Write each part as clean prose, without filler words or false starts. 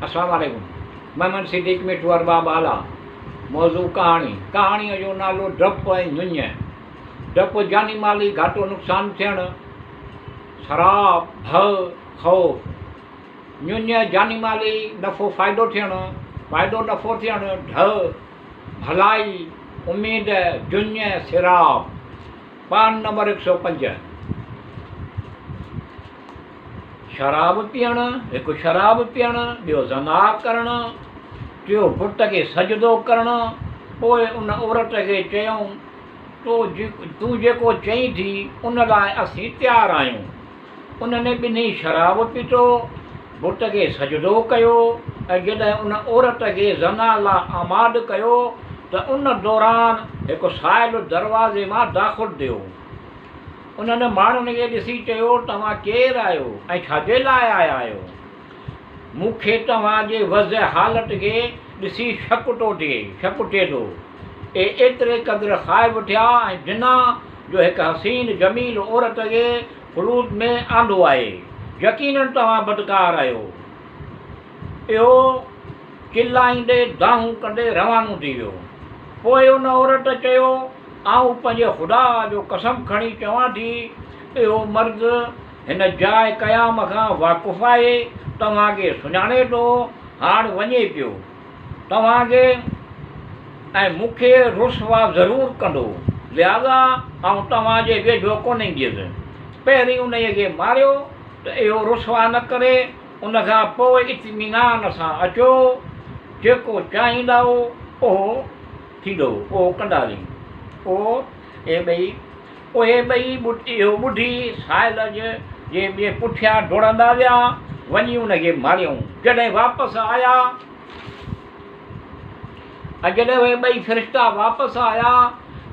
अस्सलाम वालेकुम। मोहम्मद सिद्दीक मिठू अरबाब आला। मौजू कहाणीअ जो नालो डपु ऐं नुञ। डपु जानी माली घाटो नुक़सान थियण, शराब भउ ख़ौफ़। नुञ जानी माली नफ़ो फ़ाइदो थियण, फ़ाइदो नफ़ो थियण, ढ भलाई उम्मीद, जुञ सिराब। पान नंबर 105। शराब पीअण, हिकु शराब पीअण, ॿियो ज़ना करणु, टियों पुट खे सजदो करणु। पोइ उन औरत खे चयऊं, तूं जेको चईं थी उन लाइ असीं तयारु आहियूं। उन्हनि ॿिन्ही शराब पीतो, पुट खे सजदो कयो ऐं जॾहिं उन औरत खे ज़ना लाइ आमाद कयो त उन दौरान हिकु साहिल दरवाज़े मां दाख़िलु थियो। उन्हनि माण्हुनि खे ॾिसी चयो, तव्हां केरु आहियो ऐं छाजे लाइ आया आहियो? मूंखे तव्हांजे वज़ हालत खे ॾिसी शक थिए थो। एतिरे क़दुरु ख़ाइबु थिया ऐं जिना जो हिकु हसीन जमील औरत खे ख़ुलूद में आंदो आहे। यकीनन तव्हां बदकार आहियो। इहो चिलाईंदे दाहूं कंदे रवानो थी वियो। पोइ उन औरत चयो, आऊं पंहिंजे ख़ुदा जो कसम खणी चवां थी, इहो मर्द हिन जाइ क़याम खां वाक़ुफ़ु आहे, तव्हांखे सुञाणे थो, हाणे वञे पियो। तव्हांखे ऐं मूंखे रुसवा ज़रूरु कंदो, लिहाज़ा आऊं तव्हांजे वेझो कोन ईंदुसि। पहिरीं उनखे खे मारियो त इहो रुसवा न करे, उनखां पोइ इत्मीनान सां अचो। जेको चाहींदा उहो थींदो, उहो कंदासीं। उहे ॿई ॿुढी साहिल जे ॿिए पुठियां डोड़ंदा विया, वञी उनखे मारियऊं। जॾहिं वापसि आया ऐं जॾहिं उहे ॿई फ़रिश्ता वापसि आया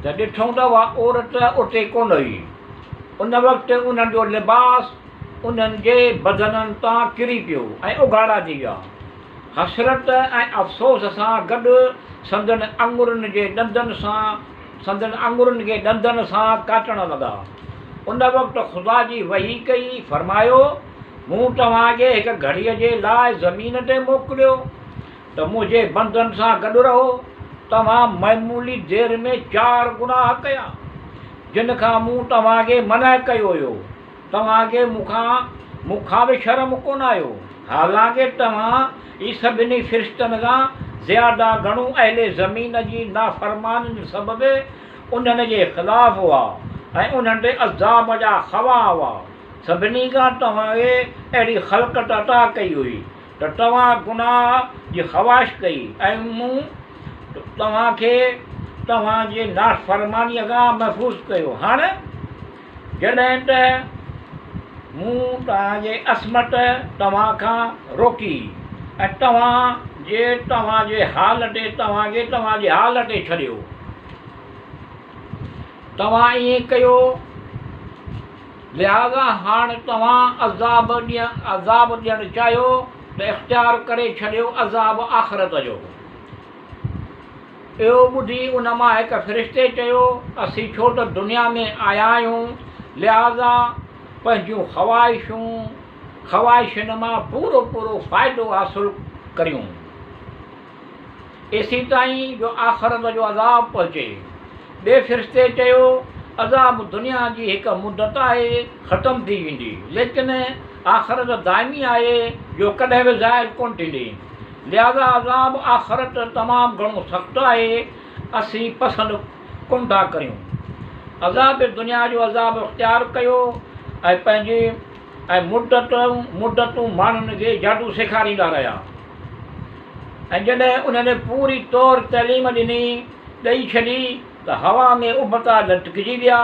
त ॾिठूं त उहा औरत उते कोन हुई। उन वक़्तु उन्हनि जो लिबास उन्हनि जे बदननि तां किरी पियो ऐं उघाड़ा थी विया। हसरत ऐं अफ़सोस सां गॾु संदन अंगुरनि खे ॾंदनि सां काटण लॻा। उन वक़्तु ख़ुदा जी वही कई, फरमायो, मूं तव्हांखे हिकु घड़ीअ जे लाइ ज़मीन ते मोकिलियो त मुंहिंजे बंदनि सां गॾु रहो। तव्हां मामूली देरि में 4 गुनाह कया जिन खां मूं तव्हांखे मना कयो हुयो। तव्हांखे मूंखां बि शर्म कोन आयो, हालांकि तव्हां ई सभिनी फ़रिश्तनि खां ज़्यादा घणो अहले ज़मीन जी नाफ़रमानी सबबि उन्हनि जे ख़िलाफ़ु हुआ ऐं उन्हनि ते अज़ाब जा ख़वा हुआ। सभिनी खां तव्हांखे अहिड़ी ख़लक़त अता कई हुई त तव्हां गुनाह जी ख़वाहिश कई ऐं मूं तव्हांखे तव्हांजे नाफ़रमानीअ खां महफ़ूज़ कयो। हाणे जॾहिं त मूं तव्हांजे असमत तव्हां खां रोकी ऐं तव्हांजे हाल ते छॾियो, तव्हां ईअं कयो, लिहाज़ा हाणे तव्हां अज़ाब ॾियणु चाहियो त इख़्तियार करे छॾियो अज़ाब आख़िरत जो। इहो ॿुधी उन मां हिकु फ़रिश्ते चयो, असीं छो त दुनिया में आया आहियूं, लिहाज़ा पंहिंजूं ख़वाहिशुनि मां पूरो फ़ाइदो हासिलु करियूं, एसी ताईं जो आख़िरत जो अज़ाब पहुचे। ॿिए फ़रिश्ते चयो, अज़ाब दुनिया जी हिकु मुदत आहे, ख़तमु थी वेंदी, लेकिन आख़िरत दाइमी आहे जो कॾहिं बि ज़ाइल कोन थींदी। लिहाज़ा अज़ाब आख़िरत तमामु घणो सख़्तु आहे, असीं पसंदि कोन था करियूं। अज़ाब दुनिया जो अज़ाब इख़्तियार कयो ऐं मुद्दतूं माण्हुनि खे जादू सेखारींदा रहिया। ऐं जॾहिं उन्हनि पूरी तौरु तइलीम ॾेई छॾी त हवा में उबता लटकिजी विया,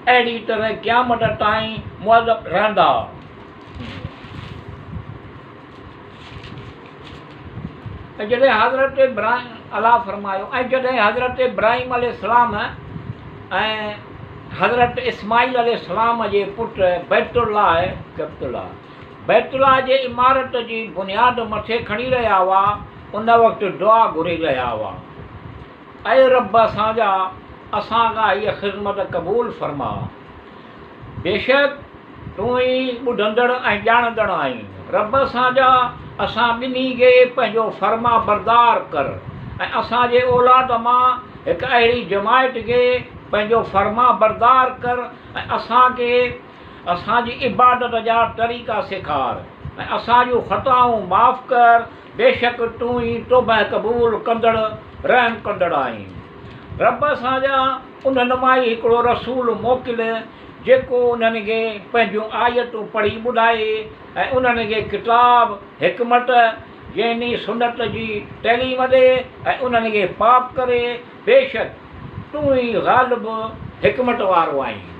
अहिड़ी तरह क़यामत ताईं मुअज़्ज़ब रहंदा। ऐं जॾहिं हज़रत इब्राहिम अलैहिस्सलाम ऐं हज़रत इस्माईल अलैहिस्सलाम जे पुटु बैतुल्लाह जे इमारत जी बुनियाद मथे खणी रहिया हुआ, उन वक़्तु दुआ घुरी रहिया हुआ, ऐं रब असांजा असांखां हीअ ख़िदमत क़बूल फरमा। बेशक तूं ई ॿुधंदड़ ऐं ॼाणंदड़ आहीं। रब असांजा असां ॿिन्ही खे पंहिंजो फर्मा बरदार कर ऐं असांजे औलाद मां हिकु अहिड़ी जमायत खे पंहिंजो फर्मा बरदार कर ऐं असांखे असांजी इबादत जा तरीक़ा सेखार ऐं असांजूं ख़ताऊं माफ़ु कर। बेशक तूं ई तौबा क़बूल कंदड़ रहम कंदड़ आहीं। रब असांजा उन्हनि मां ई हिकिड़ो रसूल मोकिल जेको उन्हनि खे पंहिंजूं आयतूं पढ़ी ॿुधाए ऐं उन्हनि खे किताब हिकमत जंहिं सुनत जी तइलीम ॾे ऐं उन्हनि खे पाक करे। बेशक तूं ई ग़ालिब हिकमत वारो आहीं।